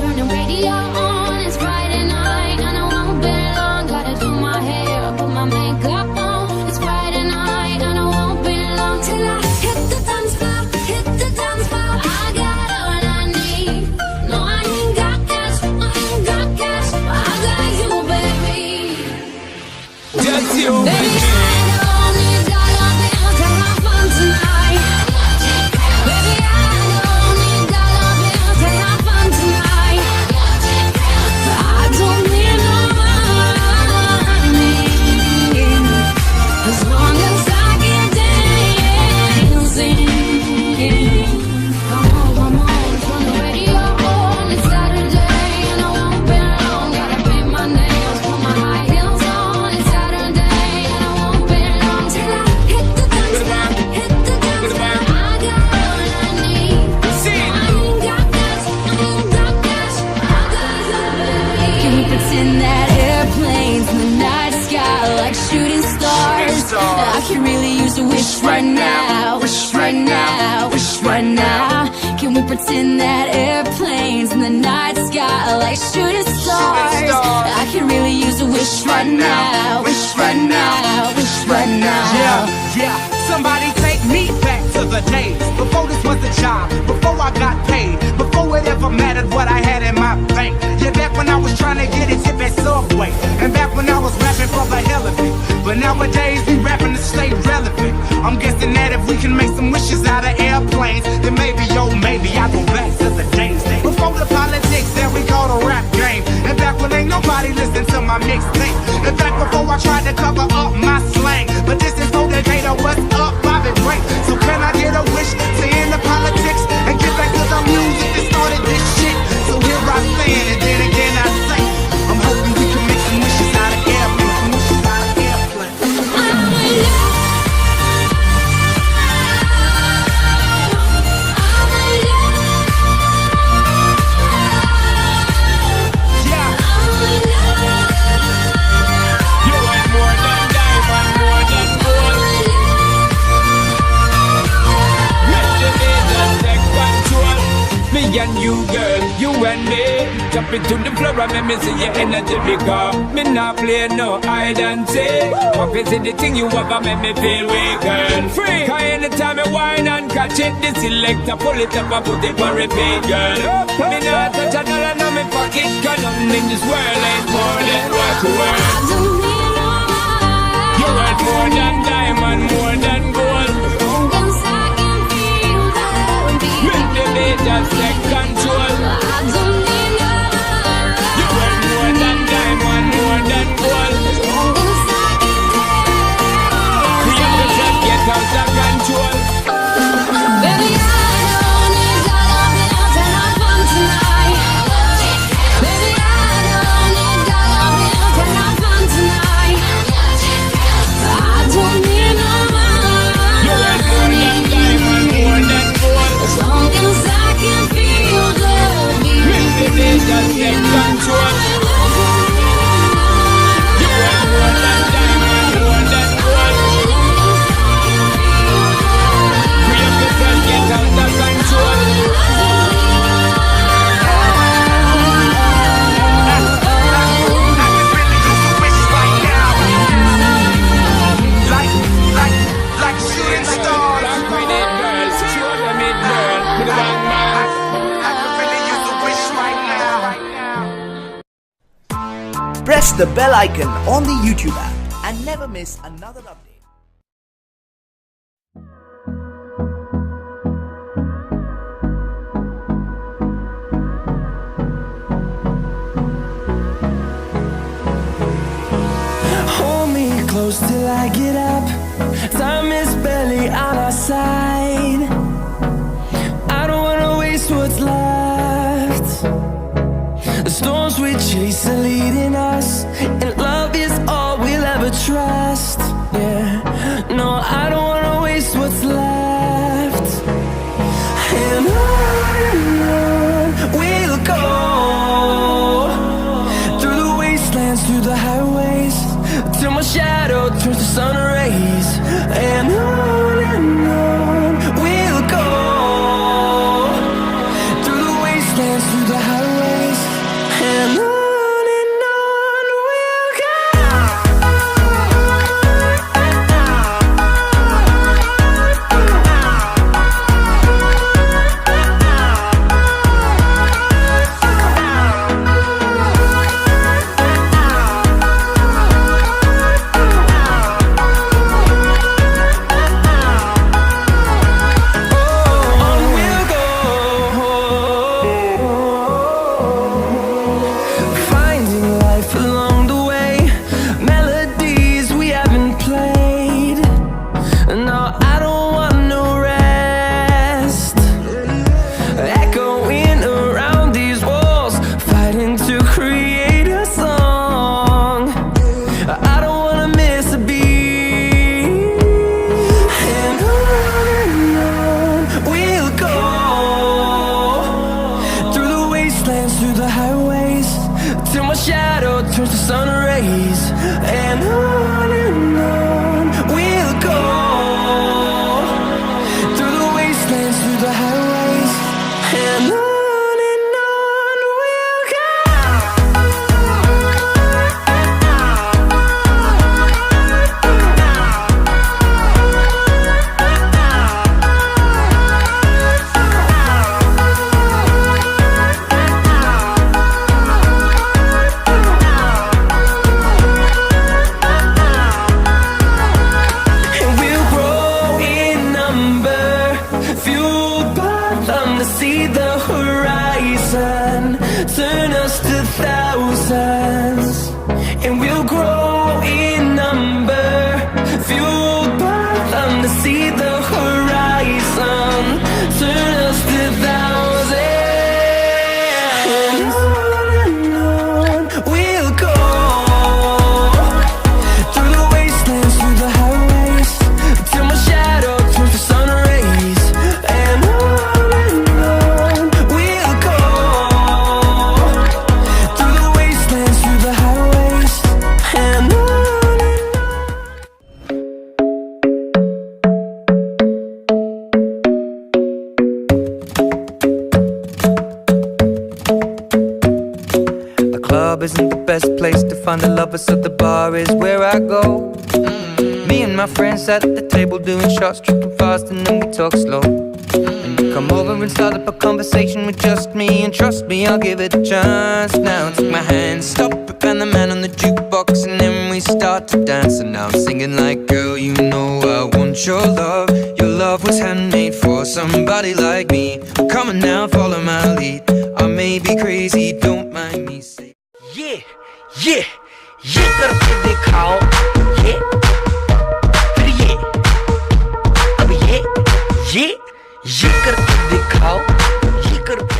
turn the radio on. It's Friday night and I won't be long. Gotta do my hair, put my makeup on. It's Friday night and I won't be long till I hit the dance floor, hit the dance floor. I got all I need. No, I ain't got cash, I ain't got cash, but I got you, baby. Just you, Baby, I don't need dollar bills to have fun tonight. Baby, I don't need dollar bills to have fun tonight. I don't need no money, as long as I get dancing. Come on, turn the radio on. It's Saturday and I won't be long. Gotta paint my nails, put my high heels on. It's Saturday and I won't be long till I hit the dance floor, hit the dance floor. I got all I need. I ain't got cash, I ain't got cash, I got you, baby. Can we pretend that airplanes in the night sky are like shooting stars? I can really use a wish right now, wish right now, wish right now. Can we pretend that airplanes in the night sky are like shooting stars? I can really use a wish right now, wish right now, wish right now. yeah. Somebody take me back to the days before this was a job, before I got paid, before it ever mattered what I had in my bank. Yeah, back when I was trying to get a tip at Subway, and back when I was rapping for the hell of it. But nowadays we rapping to stay relevant. I'm guessing that if we can make some wishes out of airplanes, then maybe, oh maybe I go back to the days before the politics that we call the rap game. And back when ain't nobody listened to my mixtape. And back before I tried to cover up my slang. But this is no Decatur, what's up, Bobby Ray. So can I get a wish to end the politics and get back to the music that started this shit? So here I stand, and then again I say, I'm hoping we can make some wishes out of airplanes, some wishes out of airplanes. Me and you, girl, you and me. Jump into the floor and make me see your energy because me not play no hide and seek. What is it the thing you ever make me feel weak, girl? Free. Cause anytime I whine and catch it, the selector pull it up and put it on repeat, girl. Me not touch a dollar in my pocket, cause nothing in this world ain't more than what you worth. I don't need no money. You're worth more than diamond, more than gold. Long as I can feel the beat. Make the beat just take control. I don't need no money. You're worth more than diamond, more than gold. Long as I can dance. We have to just get out of control. Baby, I don't need dollar bills to have fun tonight. Baby, I don't need dollar bills to have fun tonight. I don't need no You're worth more than money. diamond, more than gold. As long as I can feel the beat. Make the beat just take control. You're worth more than diamond, more than gold. We have to just get out of control. Like shooting stars. Rock with it, girls. Show them it, girl. With the bang bang. I could really use a wish right now. Press the bell icon on the YouTube app and never miss another update. Hold me close till I get up. Time is barely on our side. I don't wanna waste what's left. The storms we chase are leading us, and love is all we'll ever trust. Yeah, no, I don't wanna waste what's left. And on we'll go, through the wastelands, through the highways, till my shadow turns to sun rays. And on we'll go, through the wastelands, through the highways, through the highways, till my shadow turns to sun rays. And on we'll go, through the wastelands, through the highways. And on we'll go. See the horizon, turn us to thousands, and we'll grow in number, fueled by them to see the horizon, turn us to thousands, and on we'll go, through the wastelands, through the highways, till my shadow turns to sun rays. And isn't the best place to find the lovers, so the bar is where I go. Me and my friends sat at the table doing shots, tripping fast, and then we talk slow. And you come over and start up a conversation with just me, and trust me, I'll give it a chance. Now take my hand, stop it, and the man on the jukebox, and then we start to dance. And now I'm singing like, girl, you know I want your love. Your love was handmade for somebody like me. Come on now, follow my lead. I may be crazy, don't mind me. ये करके दिखाओ, ये फिर ये, अब ये करके दिखाओ, ये करके